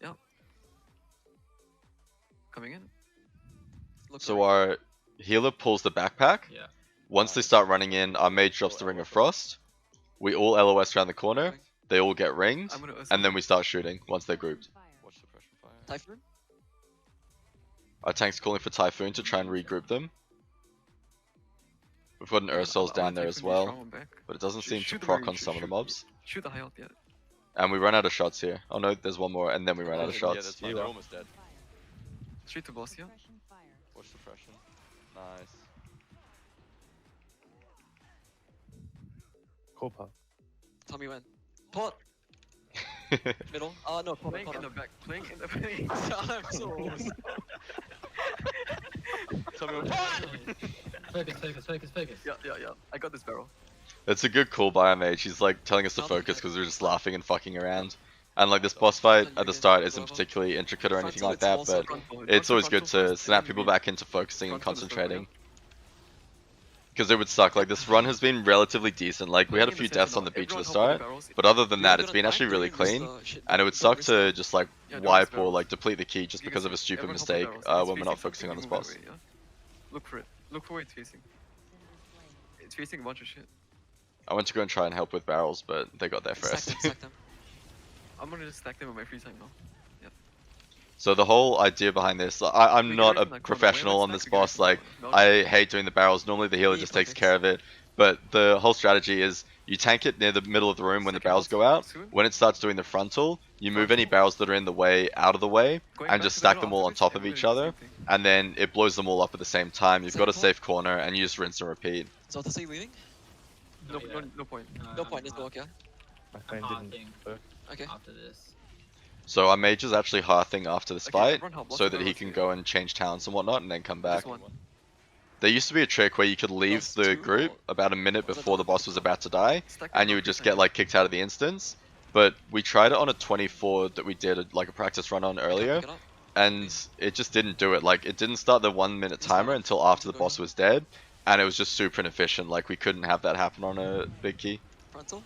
C: Yeah. Coming in.
B: Look
A: So
B: right.
A: our healer pulls the backpack.
D: Yeah.
A: Once they start running in, our mage drops the Ring of Frost. We all LOS around the corner. They all get ringed,
C: I'm gonna
A: and then we start shooting once they're grouped.
F: Watch suppression fire.
B: Typhoon?
A: Our tank's calling for Typhoon to try and regroup them. We've got an Ursol's down there as well, but it doesn't seem to proc on some of the mobs.
C: Shoot the high alt, yeah.
A: And we run out of shots here. Oh no, there's one more, and then we run out of
F: Yeah,
A: shots.
F: that's fine.
E: You
F: They're
E: are.
F: almost dead.
C: Straight to boss, yeah.
F: Watch suppression. Nice.
E: Corpa.
B: Tell me when. Pull middle. No, pull
C: Playing in
B: corner.
C: the back, playing in the back.
B: I'm so lost.
F: Tell me what.
D: Focus.
C: Yeah. I got this barrel.
A: It's a good call by our mage. He's like telling us to focus because we're just laughing and fucking around. And like this boss fight at the start isn't particularly intricate or anything like that, but it's always good to snap people back into focusing and concentrating. Because it would suck. Like this run has been relatively decent. Like we had a few deaths on the beach at the start, but other than that, it's been actually really clean. And it would suck to just like wipe or like deplete the key just because of a stupid mistake when we're not focusing on this boss.
C: Look for it. Look for where it's facing. It's facing a bunch of shit.
A: I went to go and try and help with barrels, but they got there
B: Stack
A: first.
B: them, stack them.
C: I'm gonna just stack them in my free time now.
A: So the whole idea behind this, I'm not a professional on this boss. Like I hate doing the barrels. Normally the healer just takes care of it. But the whole strategy is you tank it near the middle of the room when the barrels go out. When it starts doing the frontal, you move any barrels that are in the way out of the way and just stack them all on top of each other. And then it blows them all up at the same time. You've got a safe corner and you just rinse and repeat.
B: So to say leading?
C: No point.
B: No point, just walk, yeah?
E: My
D: I'm
E: phone
D: halting
E: didn't work.
B: Okay.
D: after this.
A: So our mage is actually hearthing after this
C: Okay,
A: fight
C: everyone help. Lots
A: so
C: of
A: that he
C: barrels
A: can
C: here.
A: go and change talents and whatnot and then come back.
C: Just one.
A: There used to be a trick where you could leave
B: Plus
A: the
B: two
A: group
B: or-
A: about a minute
B: was it
A: before the boss was about to die,
C: Stack them
A: and you
C: in
A: would
C: free
A: just
C: time.
A: get like kicked out of the instance. But we tried it on a 24 that we did like a practice run on earlier,
B: Pick it up.
A: and it just didn't do it. Like it didn't start the 1 minute
B: It's not
A: timer
B: up.
A: until after the
B: Go
A: boss
B: ahead.
A: was dead, and it was just super inefficient. Like we couldn't have that happen on a big key.
B: Frontal.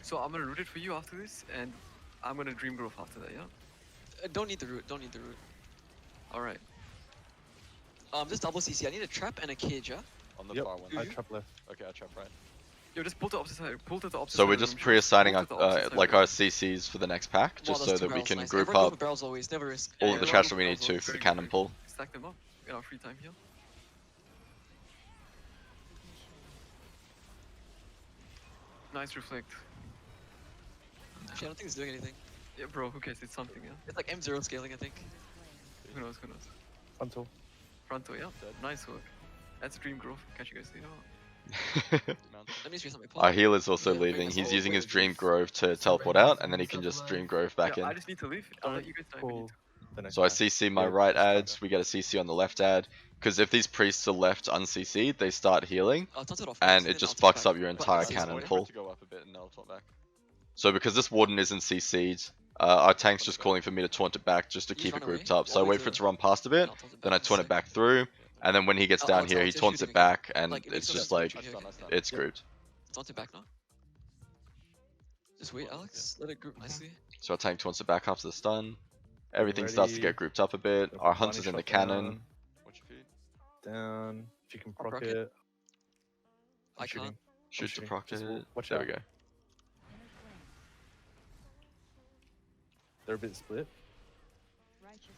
C: So I'm gonna root it for you after this, and I'm gonna dream growth after that, yeah?
B: Don't need the root, don't need the root.
C: Alright.
B: Just double CC. I need a trap and a cage, yeah?
F: On the
E: Yep,
F: far one.
E: I
B: Mhm.
E: trap left.
F: Okay, I trap right.
C: Yo, just pull to the opposite side. Pull to the opposite
A: So
C: side
A: we're
C: of the
A: just
C: room,
A: pre-assigning
C: pull
A: our
C: to the opposite side
A: like
C: of the
A: our
C: room.
A: CCs for the next pack,
B: Wow,
A: just
B: that's
A: so
B: two
A: that we
B: barrels,
A: can
B: nice.
A: group
B: Everyone go
A: up
B: for barrels always, never risk.
A: all
C: Yeah,
A: of the
C: everyone
A: trash
C: go
A: that we
C: for
A: need
C: barrels
A: to
C: always.
A: for the
C: Very
A: cannon
C: good.
A: pull.
C: Stack them up in our free time here. Nice reflect.
B: Actually, I don't think it's doing anything.
C: Yeah, bro, who cares? It's something, yeah?
B: It's like M0 scaling, I think.
C: Who knows?
E: Frontal.
C: Fronto, yeah? Nice work. That's dream growth. Catch you guys later.
F: Mount.
B: Let me just reset my
A: Our
B: pop.
A: healer's also
B: Yeah, bring
A: leaving.
B: us
A: He's
B: all
A: using
B: the way
A: his
B: to
A: Dream
B: base.
A: Grove to teleport out, and then he can just Dream Grove back
C: Yeah, I
A: in.
C: just need to leave. I'll let you guys die if you need
E: Pull
C: to.
E: the next
A: So I
E: guy.
A: CC my
E: Yeah,
A: right
E: just
A: ad,
E: cover.
A: we get a CC on the left ad, because if these priests are left unCC'd, they start healing,
B: I'll taunt it off
A: and
B: first,
A: it
B: then
A: just
B: I'll take
A: fucks
B: back.
A: up your
B: But
A: entire
B: let's see,
A: cannon
B: so
A: pull.
F: To go up a bit and then I'll talk back.
A: So because this warden isn't CC'd, our tank's just calling for me to taunt it back just to
B: You
A: keep
B: run
A: it grouped
B: away.
A: up. So I
B: Why
A: wait
B: do
A: for it
B: it?
A: to run past a bit,
B: I'll taunt it
A: then I
B: back
A: taunt it
B: instead.
A: back through, and then when he gets
B: I'll
A: down
B: tell
A: here,
B: it
A: he
B: to
A: taunts
B: shooting
A: it
B: again.
A: back, and
B: Like, it
A: it's
B: makes no
A: just
B: sense to
A: like,
B: shoot here.
F: Nice done.
A: it's grouped.
B: Taunt it back now. Just wait, Alex. Let it group nicely.
A: So our tank taunts it back after the stun. Everything starts to
E: Ready.
A: get grouped up a bit. Our hunter's in the cannon.
F: Watch your feet.
E: Down. If you can
B: I'll
E: proc
B: proc it.
E: it.
B: I
E: shooting.
B: can't.
A: Shoot to
E: shooting.
A: proc
E: Just
A: it.
E: watch
A: There
E: out.
A: we go.
E: They're a bit split.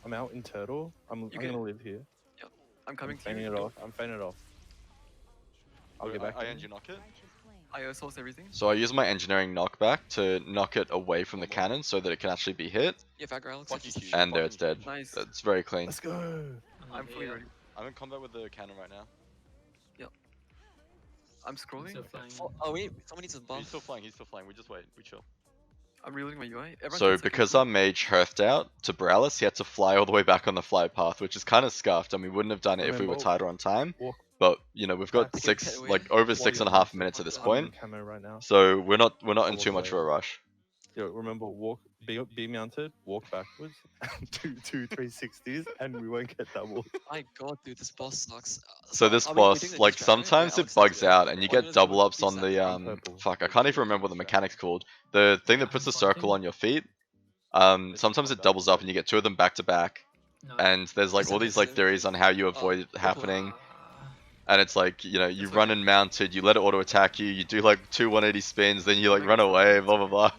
E: I'm out in turtle. I'm
C: can-
E: gonna live here.
C: I'm coming to
E: Feigning
C: you.
E: it off. I'm feigning it off. I'll
F: Wait,
E: get back.
F: I
E: to
F: end
E: you.
F: you knock it.
C: I assault everything.
A: So I use my engineering knockback to knock it away from the cannon so that it can actually be hit,
B: Yeah, Fagger, Alex.
F: Fuck
B: if
F: you,
B: you-
F: Q.
A: and there it's dead.
C: Nice.
A: That's very clean.
E: Let's go.
C: I'm fully ready.
F: I'm in combat with the cannon right now.
C: I'm scrolling.
B: Oh wait, someone needs a
F: He's
B: buff.
F: still flying. He's still flying. We just wait. We chill.
C: I'm reloading my UI. Everyone
A: So
C: 10 seconds
A: because
C: left.
A: our mage hearthed out to Bralis, he had to fly all the way back on the flight path, which is kind of scuffed, and we wouldn't have done it if we were
E: Remember-
A: tighter on time.
E: Walk
A: But you know, we've got
E: back.
A: six,
B: Away.
A: like over
B: While
A: six
B: you're
A: and a half
B: moving
A: minutes at this
B: forward.
A: point,
E: I'm in camo right now.
A: so we're not in
E: Walk
A: too much of a
E: away.
A: rush.
E: Yo, remember, be mounted, walk backwards, do 360s, and we won't get double.
B: My god, dude, this boss sucks.
A: So this
B: are we doing
A: boss,
B: the
A: like
B: diss track, right?
A: sometimes
B: Yeah,
A: it
B: Alex,
A: bugs
B: yeah.
A: out and you
B: All
A: get
B: minutes go
A: double ups
B: be
A: on the
E: purple.
A: fuck, I can't even remember what the mechanic's called. The thing that puts the circle on your feet. Sometimes it doubles up and you get two of them back to back.
D: No.
A: And there's like
B: Yes,
A: all
B: I
A: these like
B: missed it.
A: theories on how you
B: Oh,
A: avoid it
B: purple.
A: happening. And it's like, you
B: That's
A: run
B: okay.
A: and mounted, you let it auto attack you, you do like two 180 spins, then you like run away, blah blah blah.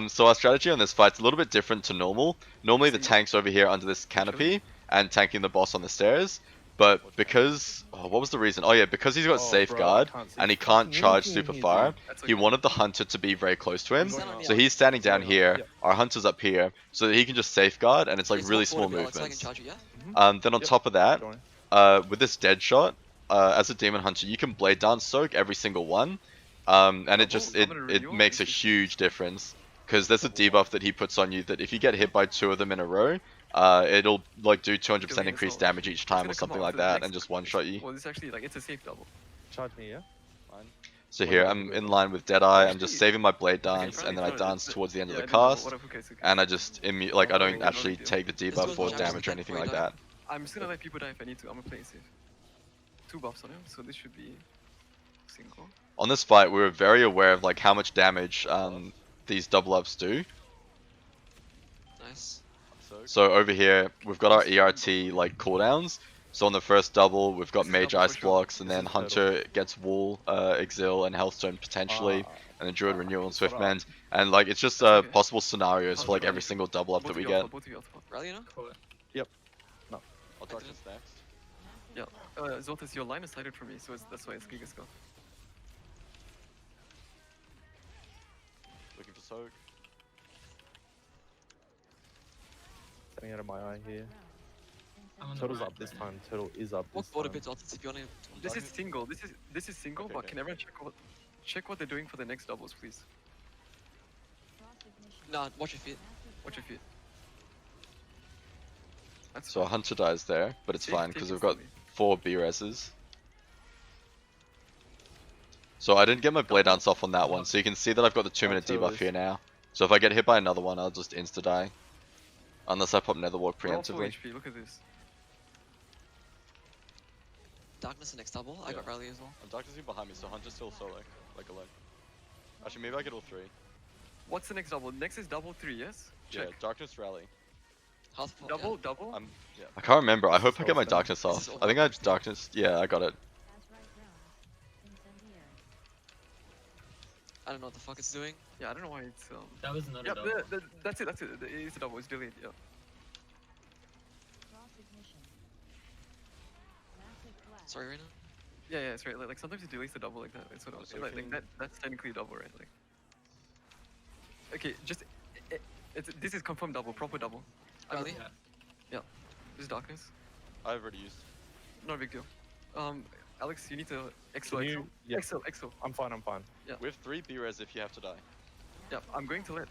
A: So our strategy on this fight's a little bit different to normal. Normally the tank's over here under this canopy and tanking the boss on the stairs. But because, what was the reason? Oh yeah, because he's got
E: Oh,
A: safeguard
E: bro, I can't see
A: and he
E: fucking
A: can't charge
E: anything
A: super
E: here,
A: far,
E: dude.
C: That's
A: he
C: okay.
A: wanted the hunter to be very close to him.
B: Stand on me,
A: So
B: Alex.
A: he's standing down
E: going up,
A: here,
E: yep.
A: our hunter's up here, so that he can just safeguard and it's like
B: Please
A: really
B: walk
A: small
B: forward a bit, Alex, so I can
A: movements.
B: charge you, yeah?
A: Then on
E: Yep.
A: top of that,
E: Join.
A: with this dead shot, as a demon hunter, you can blade dance soak every single one, and it just
C: Double
A: it
C: renewal
A: makes a
C: is-
A: huge difference because there's a debuff that he puts on you that if you get hit by two of them in a row, it'll like do 200%
C: Killing
A: increased
C: as well.
A: damage each
C: It's
A: time
C: gonna
A: or
C: come
A: something
C: out
A: like
C: to the
A: that,
C: next
A: and just
C: one.
A: one shot you.
C: Well, it's actually like it's a safe double.
E: Charge me, yeah?
F: Fine.
A: So
E: What
A: here
E: about
A: I'm
E: the
A: in
E: other
A: line with Deadeye. I'm
C: Actually-
A: just saving my blade
C: Okay,
A: dance,
C: probably
A: and then I
C: not-
A: dance
C: but-
A: towards the end
C: yeah,
A: of
C: I
A: the
C: didn't know
A: cast,
C: what okay, it's okay.
A: and I just like I don't
C: no
A: actually
C: big deal.
A: take the
B: Let's
A: debuff
B: do
A: for
B: it,
A: damage or
B: Jackson,
A: anything
B: before
A: like
B: you die.
A: that.
C: I'm just gonna let people die if I need to. I'm gonna play it safe. 2 buffs on him, so this should be single.
A: On this fight, we were very aware of like how much damage these double ups do.
B: Nice.
A: So over here, we've got our ERT like cooldowns. So on the first double, we've got
C: This is
A: Mage
C: double
A: Ice
C: for sure.
A: blocks, and
E: This
A: then
E: is
A: Hunter gets Wool, Exil, and Healthstone potentially, and then Druid Renewal and
E: shut up.
A: Swiftmend. And like it's just
C: That's okay.
A: possible scenarios for like
C: Hunter
A: every
C: Rally.
A: single double up
C: Both
A: that
C: of
A: we
C: you
A: get.
C: alpha, both of you alpha.
B: Rally, now?
D: Cool.
F: I'll dark this next.
C: Yeah. Zoltas, your line is sighted for me, so that's why it's Gigas go.
F: Looking for soak.
E: Getting out of my eye here.
D: I'm on the
E: Turtle's
D: right
E: up this
D: right now.
E: time. Turtle is up
B: Walk
E: this
B: forward a
E: time.
B: bit, Zoltas, if you want to.
C: This is single. This is single,
F: Okay,
C: but
F: okay.
C: can everyone check what they're doing for the next doubles, please?
B: Nah, watch your feet.
C: Watch your feet. That's
A: So a
C: fine.
A: Hunter dies there, but it's
C: Take-
A: fine
C: take
A: because
C: it
A: we've got
C: slowly.
A: 4 B-reses. So I didn't get my blade dance off on that one, so you can see that I've got the 2-minute
E: Turtle
A: debuff
E: is-
A: here now. So if I get hit by another one, I'll just insta-die. Unless I pop Netherwalk
C: We're all full
A: preemptively.
C: HP. Look at this.
B: Darkness the next double. I got
F: Yeah.
B: Rally as well.
F: And Darkness is behind me, so Hunter's still solo, like alone. Actually, maybe I get all 3.
C: What's the next double? Next is double 3, yes?
F: Yeah,
C: Check.
F: Darkness rally.
B: Half pop,
C: Double, double.
F: I'm yeah.
A: I can't remember. I hope I
E: This
A: get my
E: is
A: darkness
B: all
A: off.
B: done.
A: I think I had darkness. Yeah, I got it.
B: I don't know what the fuck it's doing.
C: Yeah, I don't know why it's
D: That was another
C: Yep,
D: double.
C: that's it. It's a double. It's delayed. Yeah.
B: Sorry, Reina.
C: Yeah, it's right. Like sometimes it delays the double like that. It's what
F: Also
C: like
F: can-
C: that's technically a double, right? Like. Okay, just this is confirmed double, proper double.
B: Rally.
D: Yeah.
C: This is darkness.
F: I've already used.
C: Not a big deal. Alex, you need to
E: Can you? Yeah,
C: Exo.
E: I'm fine. I'm fine.
F: We have 3 B-res if you have to die.
C: Yeah, I'm going to let.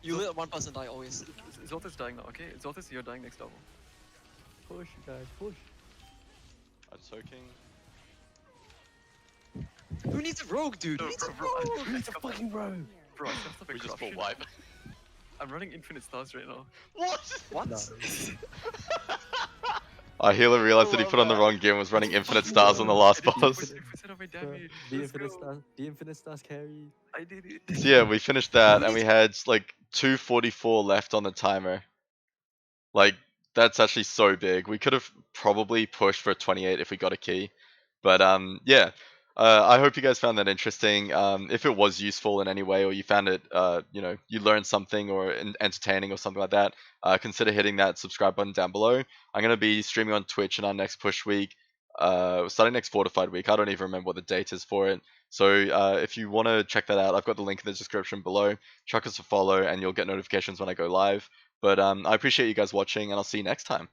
B: You let one person die always.
C: Zolta's dying now. Okay, Zoltas, you're dying next double.
E: Push, guys, push.
F: I'm soaking.
B: Who needs a rogue, dude? Who needs a rogue?
E: It's a fucking rogue.
C: Bro, I can't stop
F: We just full
C: corruption.
F: wipe.
C: I'm running infinite stars right now.
F: What?
C: What?
A: Our healer realized that he
F: love
A: put on the
F: that.
A: wrong gear and was running infinite stars on the last
C: I did
A: boss.
C: 2.6% of my damage.
E: The
C: Let's
E: infinite
C: go.
E: stars. The infinite stars carry.
C: I did it.
A: So yeah, we finished that and we had like 244 left on the timer. Like that's actually so big. We could have probably pushed for 28 if we got a key. But yeah. I hope you guys found that interesting. If it was useful in any way, or you found it, you learned something or entertaining or something like that, consider hitting that subscribe button down below. I'm gonna be streaming on Twitch in our next push week, starting next Fortified week. I don't even remember what the date is for it. So if you want to check that out, I've got the link in the description below. Chuck us a follow, and you'll get notifications when I go live. But I appreciate you guys watching, and I'll see you next time.